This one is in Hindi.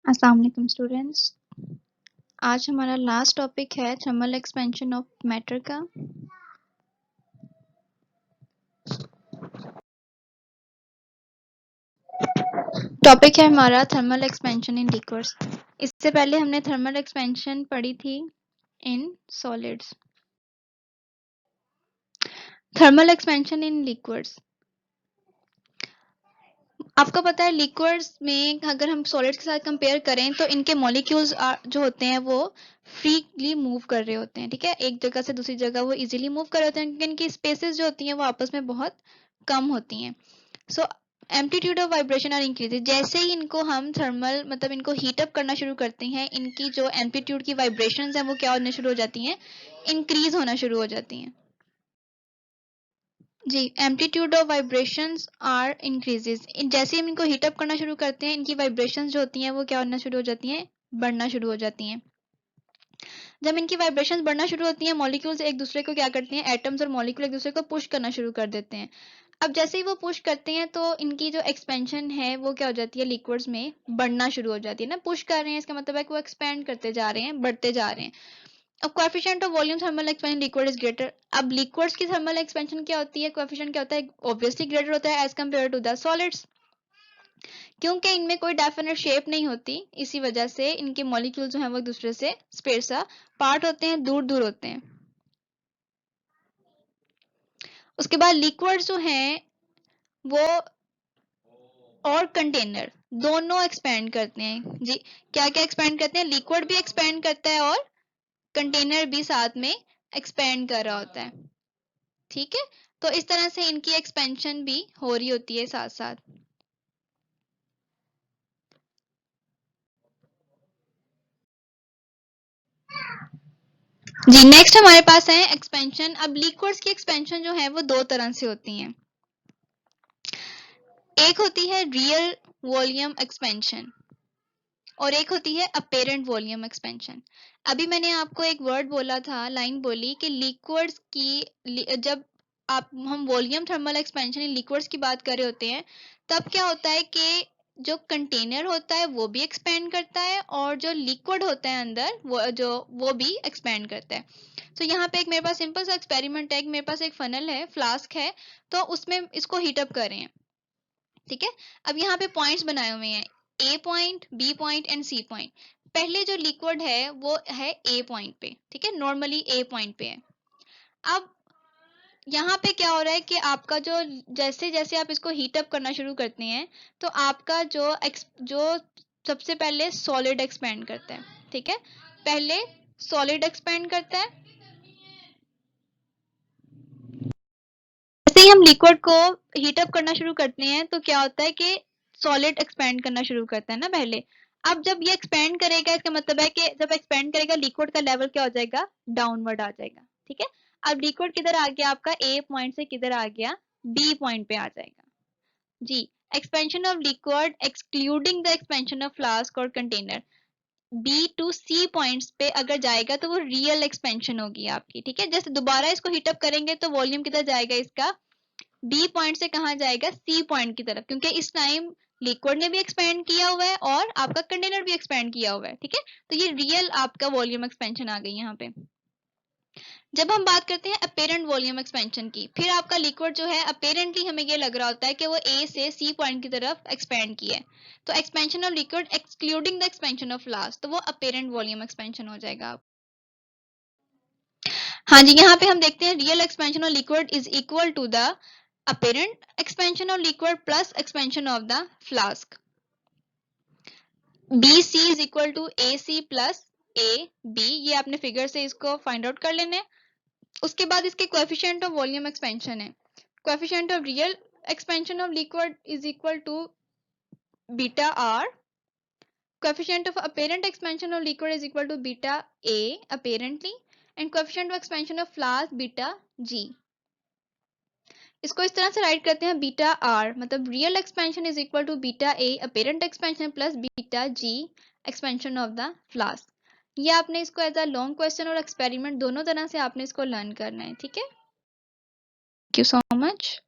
अस्सलाम वालेकुम स्टूडेंट्स। आज हमारा लास्ट टॉपिक है थर्मल एक्सपेंशन ऑफ मैटर का। टॉपिक है हमारा थर्मल एक्सपेंशन इन लिक्विड्स। इससे पहले हमने थर्मल एक्सपेंशन पढ़ी थी in solids. Thermal expansion in liquids, आपको पता है लिक्विड्स में अगर हम सॉलिड्स के साथ कंपेयर करें तो इनके मॉलिक्यूल्स जो होते हैं वो फ्रीली मूव कर रहे होते हैं। ठीक है, एक जगह से दूसरी जगह वो इजीली मूव कर रहे होते हैं क्योंकि इनकी स्पेसेस जो होती हैं वो आपस में बहुत कम होती हैं। So amplitude of vibration are increases, जैसे ही इनको हम थर्मल मतलब इनको हीट अप करना शुरू करते हैं, इनकी जो एम्पलीट्यूड की वाइब्रेशंस हैं वो क्या होने शुरू हो जाती हैं, इंक्रीज होना शुरू हो जाती हैं। जी, amplitude of vibrations are increases, जैसे ही हम इनको हीट अप करना शुरू करते हैं इनकी वाइब्रेशंस जो होती हैं वो क्या होना शुरू हो जाती हैं, बढ़ना शुरू हो जाती हैं। जब इनकी वाइब्रेशंस बढ़ना शुरू होती हैं, मॉलिक्यूल्स एक दूसरे को क्या करते हैं, एटम्स और मॉलिक्यूल एक दूसरे को पुश करना शुरू कर देते हैं। अब जैसे ही वो पुश करते हैं तो इनकी जो एक्सपेंशन है वो क्या हो जाती है, लिक्विड्स में बढ़ना शुरू हो जाती है ना। पुश कर रहे हैं इसका मतलब है कि वो एक्सपेंड करते जा रहे हैं, बढ़ते जा रहे हैं। अब coefficient of volume thermal expansion liquid is greater. अब लिक्विड्स की थर्मल एक्सपेंशन क्या होती है, कोएफिशिएंट क्या होता है, ऑब्वियसली ग्रेटर होता है as compared to the solids, क्योंकि इनमें कोई डेफिनेट शेप नहीं होती। इसी वजह से इनके मॉलिक्यूल जो हैं वो एक दूसरे से स्पेस पार्ट होते हैं, दूर दूर होते हैं। उसके बाद लिक्विड जो हैं वो और कंटेनर दोनों एक्सपेंड करते हैं। जी, क्या क्या एक्सपेंड करते हैं, लिक्विड भी एक्सपेंड करता है और कंटेनर भी साथ में एक्सपेंड कर रहा होता है। ठीक है, तो इस तरह से इनकी एक्सपेंशन भी हो रही होती है साथ साथ। जी, नेक्स्ट हमारे पास है एक्सपेंशन। अब लिक्विड्स की एक्सपेंशन जो है वो दो तरह से होती हैं। एक होती है रियल वॉल्यूम एक्सपेंशन और एक होती है अपेरेंट वॉल्यूम एक्सपेंशन। अभी मैंने आपको एक वर्ड बोला था, लाइन बोली कि लिक्विड्स की जब आप हम volume thermal expansion in liquids की बात कर रहे होते हैं तब क्या होता है कि जो कंटेनर होता है वो भी एक्सपेंड करता है और जो लिक्विड होता है अंदर वो भी एक्सपेंड करता है। तो यहाँ पे एक मेरे पास सिंपल सा एक्सपेरिमेंट है, मेरे पास एक फनल है, फ्लास्क है, तो उसमें इसको हीटअप कर रहे हैं। ठीक है, अब यहाँ पे पॉइंट्स बनाए हुए हैं, A point, B point and C point. पहले जो लिक्विड है वो है ए पॉइंट पे। ठीक है, नॉर्मली ए पॉइंट पे है। अब यहाँ पे क्या हो रहा है कि आपका जो जैसे जैसे आप इसको हीट अप करना शुरू करते हैं तो आपका जो सबसे पहले सॉलिड एक्सपेंड करता है। ठीक है, पहले सॉलिड एक्सपेंड करता है। जैसे ही हम लिक्विड को हीट अप करना शुरू करते हैं तो क्या होता है कि सॉलिड एक्सपेंड करना शुरू करता है ना पहले। अब जब ये एक्सपेंड करेगा इसका मतलब है कि जब एक्सपेंड करेगा लिक्विड का लेवल क्या हो जाएगा, डाउनवर्ड आ जाएगा। ठीक है, अब लिक्विड किधर आ गया, आपका ए पॉइंट से किधर आ गया, बी पॉइंट पे आ जाएगा। जी, expansion of liquid excluding the expansion of flask और container, B to C points पे अगर जाएगा तो वो रियल एक्सपेंशन होगी आपकी। ठीक है, जैसे दोबारा इसको हीटअप करेंगे तो वॉल्यूम किधर जाएगा इसका, बी पॉइंट से कहाँ जाएगा, सी पॉइंट की तरफ, क्योंकि इस टाइम लिक्विड ने भी एक्सपेंड किया हुआ है और आपका कंटेनर भी एक्सपेंड किया हुआ है। ठीक है, तो ये रियल आपका वॉल्यूम एक्सपेंशन आ गई यहाँ पे। जब हम बात करते हैं अपेरेंट वॉल्यूम एक्सपेंशन की, फिर आपका लिक्विड जो है अपेरेंटली हमें ये लग रहा होता है कि वो ए से सी पॉइंट की तरफ एक्सपेंड किया है, तो expansion of liquid excluding the expansion of flask, तो वो अपेरेंट वॉल्यूम एक्सपेंशन हो जाएगा। हाँ जी, यहाँ पे हम देखते हैं real expansion of liquid is equal to the apparent expansion of liquid plus expansion of the flask. BC is equal to AC plus AB, ये आपने फिगर से इसको फाइंड आउट कर लेना है। उसके बाद इसके कोएफिशिएंट ऑफ वॉल्यूम एक्सपेंशन है, coefficient of real expansion of liquid is equal to beta R, coefficient of apparent expansion of liquid is equal to beta A apparently, and coefficient of expansion of flask beta G। इसको इस तरह से राइट करते हैं, बीटा आर मतलब real expansion is equal to beta A apparent expansion plus beta G expansion of the flask. ये आपने इसको एज अ लॉन्ग क्वेश्चन और एक्सपेरिमेंट दोनों तरह से आपने इसको लर्न करना है। ठीक है, थैंक यू सो मच।